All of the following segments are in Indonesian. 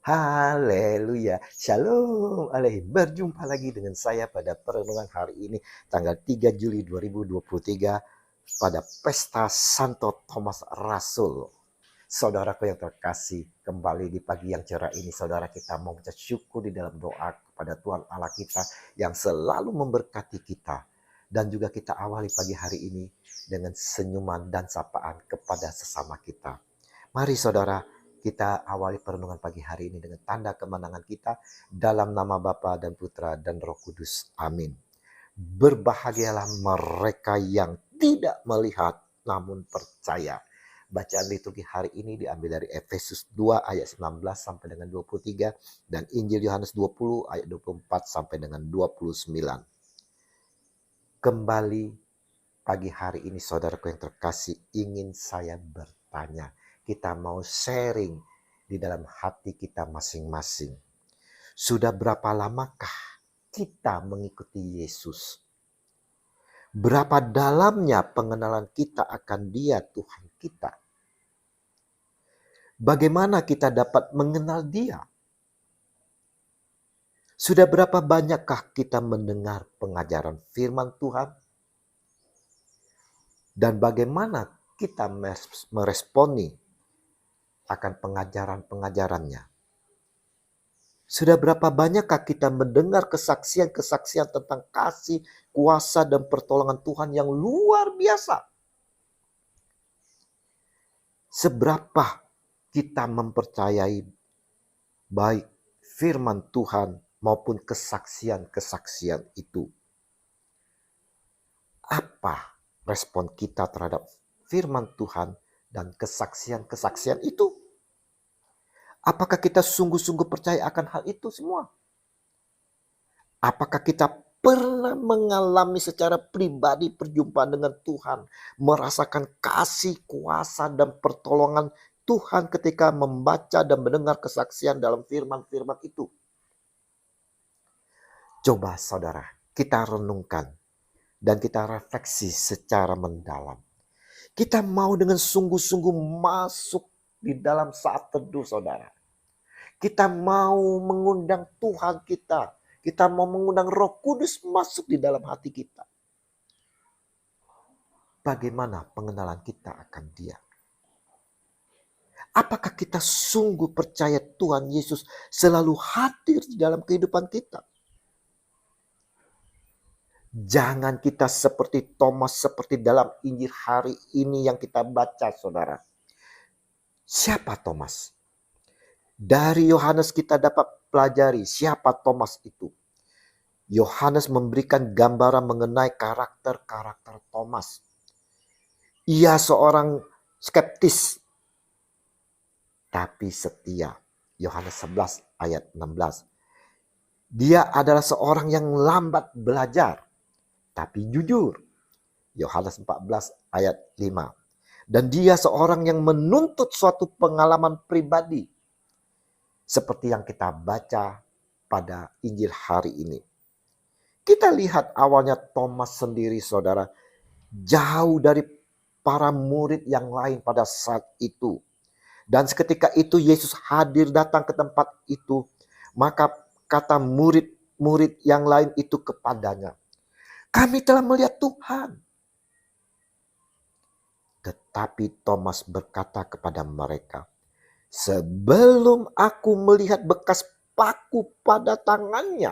Haleluya, shalom aleihim. Berjumpa lagi dengan saya pada perenungan hari ini, tanggal 3 Juli 2023, pada Pesta Santo Thomas Rasul. Saudaraku yang terkasih, kembali di pagi yang cerah ini, saudara, kita mau mengucap syukur di dalam doa kepada Tuhan Allah kita yang selalu memberkati kita. Dan juga kita awali pagi hari ini dengan senyuman dan sapaan kepada sesama kita. Mari saudara, kita awali perenungan pagi hari ini dengan tanda kemenangan kita dalam nama Bapa dan Putra dan Roh Kudus. Amin. Berbahagialah mereka yang tidak melihat namun percaya. Bacaan liturgi hari ini diambil dari Efesus 2 ayat 19 sampai dengan 23 dan Injil Yohanes 20 ayat 24 sampai dengan 29. Kembali pagi hari ini saudaraku yang terkasih, ingin saya bertanya. Kita mau sharing di dalam hati kita masing-masing. Sudah berapa lamakah kita mengikuti Yesus? Berapa dalamnya pengenalan kita akan Dia, Tuhan kita? Bagaimana kita dapat mengenal Dia? Sudah berapa banyakkah kita mendengar pengajaran firman Tuhan? Dan bagaimana kita meresponi akan pengajaran-pengajarannya? Sudah berapa banyakkah kita mendengar kesaksian-kesaksian tentang kasih, kuasa, dan pertolongan Tuhan yang luar biasa? Seberapa kita mempercayai baik firman Tuhan maupun kesaksian-kesaksian itu? Apa respon kita terhadap firman Tuhan dan kesaksian-kesaksian itu? Apakah kita sungguh-sungguh percaya akan hal itu semua? Apakah kita pernah mengalami secara pribadi perjumpaan dengan Tuhan, merasakan kasih, kuasa, dan pertolongan Tuhan ketika membaca dan mendengar kesaksian dalam firman-firman itu? Coba saudara, kita renungkan dan kita refleksi secara mendalam. Kita mau dengan sungguh-sungguh masuk di dalam saat teduh saudara. Kita mau mengundang Tuhan kita. Kita mau mengundang Roh Kudus masuk di dalam hati kita. Bagaimana pengenalan kita akan Dia? Apakah kita sungguh percaya Tuhan Yesus selalu hadir di dalam kehidupan kita? Jangan kita seperti Thomas, seperti dalam Injil hari ini yang kita baca, saudara. Siapa Thomas? Dari Yohanes kita dapat pelajari siapa Thomas itu. Yohanes memberikan gambaran mengenai karakter-karakter Thomas. Ia seorang skeptis, tapi setia. Yohanes 11 ayat 16. Dia adalah seorang yang lambat belajar, tapi jujur. Yohanes 14 ayat 5. Dan dia seorang yang menuntut suatu pengalaman pribadi. Seperti yang kita baca pada Injil hari ini. Kita lihat awalnya Thomas sendiri saudara, jauh dari para murid yang lain pada saat itu. Dan seketika itu Yesus hadir datang ke tempat itu, maka kata murid-murid yang lain itu kepadanya, "Kami telah melihat Tuhan." Tetapi Thomas berkata kepada mereka, "Sebelum aku melihat bekas paku pada tangannya,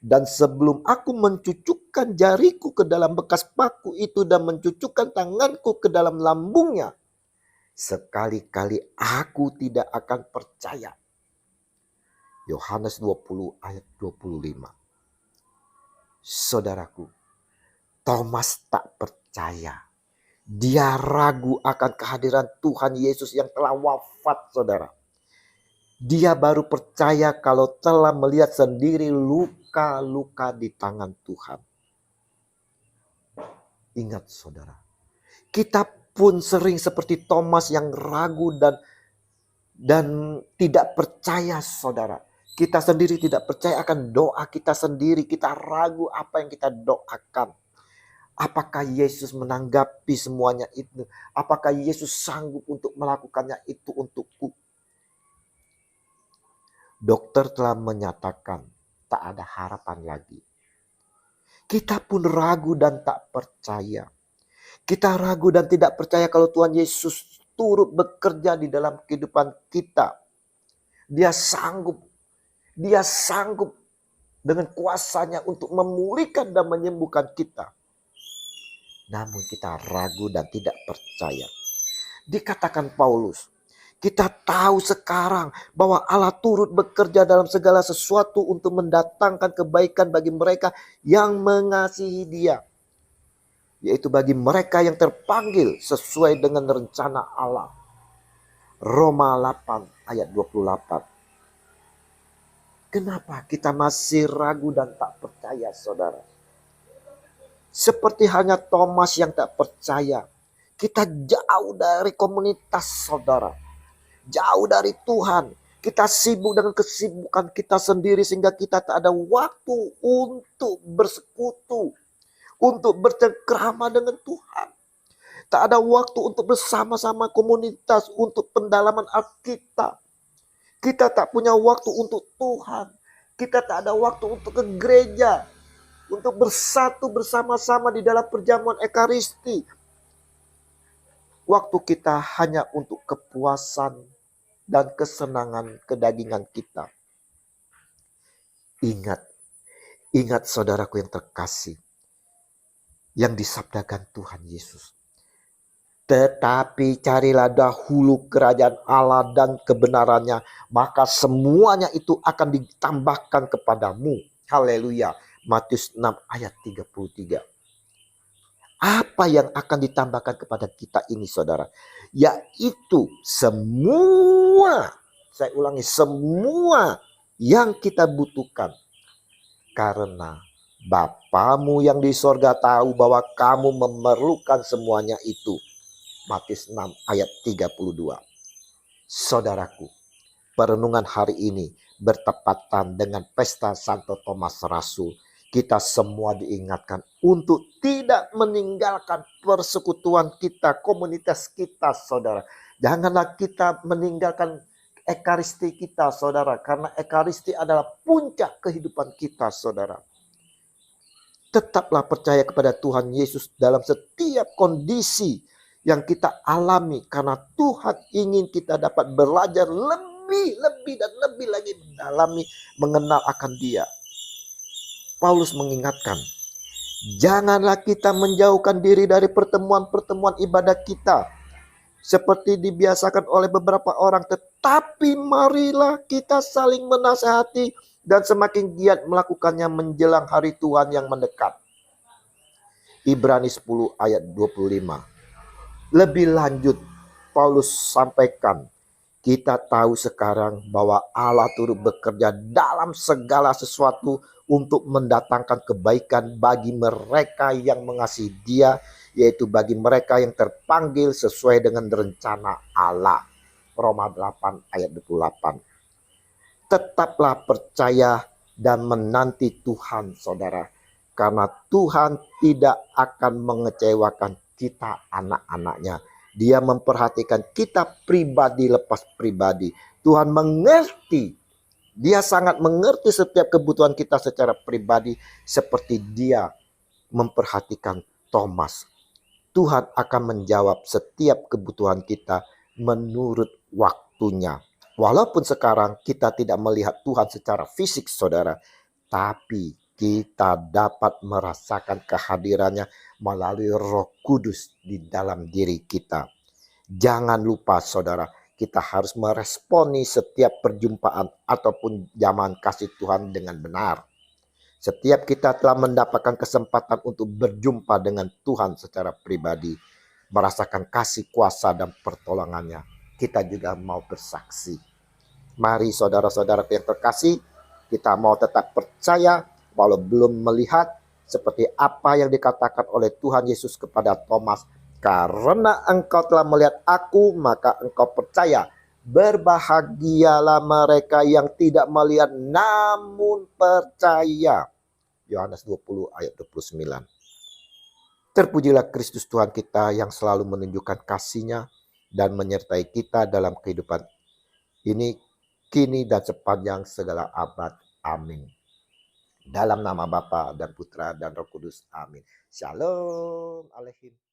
dan sebelum aku mencucukkan jariku ke dalam bekas paku itu dan mencucukkan tanganku ke dalam lambungnya, sekali-kali aku tidak akan percaya." Yohanes 20 ayat 25. Saudaraku, Thomas tak percaya. Dia ragu akan kehadiran Tuhan Yesus yang telah wafat, saudara. Dia baru percaya kalau telah melihat sendiri luka-luka di tangan Tuhan. Ingat saudara, kita pun sering seperti Thomas yang ragu dan tidak percaya saudara. Kita sendiri tidak percaya akan doa kita sendiri. Kita ragu apa yang kita doakan. Apakah Yesus menanggapi semuanya itu? Apakah Yesus sanggup untuk melakukannya itu untukku? Dokter telah menyatakan tak ada harapan lagi. Kita pun ragu dan tak percaya. Kita ragu dan tidak percaya kalau Tuhan Yesus turut bekerja di dalam kehidupan kita. Dia sanggup dengan kuasanya untuk memulihkan dan menyembuhkan kita. Namun kita ragu dan tidak percaya. Dikatakan Paulus, kita tahu sekarang bahwa Allah turut bekerja dalam segala sesuatu untuk mendatangkan kebaikan bagi mereka yang mengasihi Dia. Yaitu bagi mereka yang terpanggil sesuai dengan rencana Allah. Roma 8 ayat 28. Kenapa kita masih ragu dan tak percaya, saudara? Seperti hanya Thomas yang tak percaya. Kita jauh dari komunitas, saudara. Jauh dari Tuhan. Kita sibuk dengan kesibukan kita sendiri sehingga kita tak ada waktu untuk bersekutu. Untuk bercengkrama dengan Tuhan. Tak ada waktu untuk bersama-sama komunitas untuk pendalaman Alkitab. Kita tak punya waktu untuk Tuhan. Kita tak ada waktu untuk ke gereja. Untuk bersatu bersama-sama di dalam perjamuan Ekaristi. Waktu kita hanya untuk kepuasan dan kesenangan kedagingan kita. Ingat saudaraku yang terkasih. Yang disabdakan Tuhan Yesus. Tetapi carilah dahulu kerajaan Allah dan kebenarannya, maka semuanya itu akan ditambahkan kepadamu. Haleluya. Matius 6 ayat 33. Apa yang akan ditambahkan kepada kita ini, saudara? Yaitu semua, saya ulangi, semua yang kita butuhkan. Karena Bapamu yang di sorga tahu bahwa kamu memerlukan semuanya itu. Matius 6 ayat 32. Saudaraku, perenungan hari ini bertepatan dengan pesta Santo Thomas Rasul. Kita semua diingatkan untuk tidak meninggalkan persekutuan kita, komunitas kita, saudara. Janganlah kita meninggalkan Ekaristi kita, saudara. Karena Ekaristi adalah puncak kehidupan kita, saudara. Tetaplah percaya kepada Tuhan Yesus dalam setiap kondisi yang kita alami. Karena Tuhan ingin kita dapat belajar lebih dan lebih lagi mendalami, mengenal akan Dia. Paulus mengingatkan, janganlah kita menjauhkan diri dari pertemuan-pertemuan ibadah kita seperti dibiasakan oleh beberapa orang, tetapi marilah kita saling menasihati dan semakin giat melakukannya menjelang hari Tuhan yang mendekat. Ibrani 10 ayat 25. Lebih lanjut, Paulus sampaikan, kita tahu sekarang bahwa Allah turut bekerja dalam segala sesuatu untuk mendatangkan kebaikan bagi mereka yang mengasihi Dia, yaitu bagi mereka yang terpanggil sesuai dengan rencana Allah. Roma 8 ayat 28. Tetaplah percaya dan menanti Tuhan, saudara. Karena Tuhan tidak akan mengecewakan kita, anak-anaknya. Dia memperhatikan kita pribadi lepas pribadi. Tuhan mengerti. Dia sangat mengerti setiap kebutuhan kita secara pribadi. Seperti Dia memperhatikan Thomas. Tuhan akan menjawab setiap kebutuhan kita menurut waktunya. Walaupun sekarang kita tidak melihat Tuhan secara fisik, saudara. Tapi kita dapat merasakan kehadirannya melalui Roh Kudus di dalam diri kita. Jangan lupa, saudara, kita harus meresponi setiap perjumpaan ataupun zaman kasih Tuhan dengan benar. Setiap kita telah mendapatkan kesempatan untuk berjumpa dengan Tuhan secara pribadi, merasakan kasih kuasa dan pertolongannya, kita juga mau bersaksi. Mari saudara-saudara yang terkasih, kita mau tetap percaya walau belum melihat, seperti apa yang dikatakan oleh Tuhan Yesus kepada Thomas. Karena engkau telah melihat aku, maka engkau percaya. Berbahagialah mereka yang tidak melihat namun percaya. Yohanes 20 ayat 29. Terpujilah Kristus Tuhan kita yang selalu menunjukkan kasih-Nya dan menyertai kita dalam kehidupan ini kini dan sepanjang segala abad. Amin. Dalam nama Bapa dan Putra dan Roh Kudus. Amin. Shalom Alehim.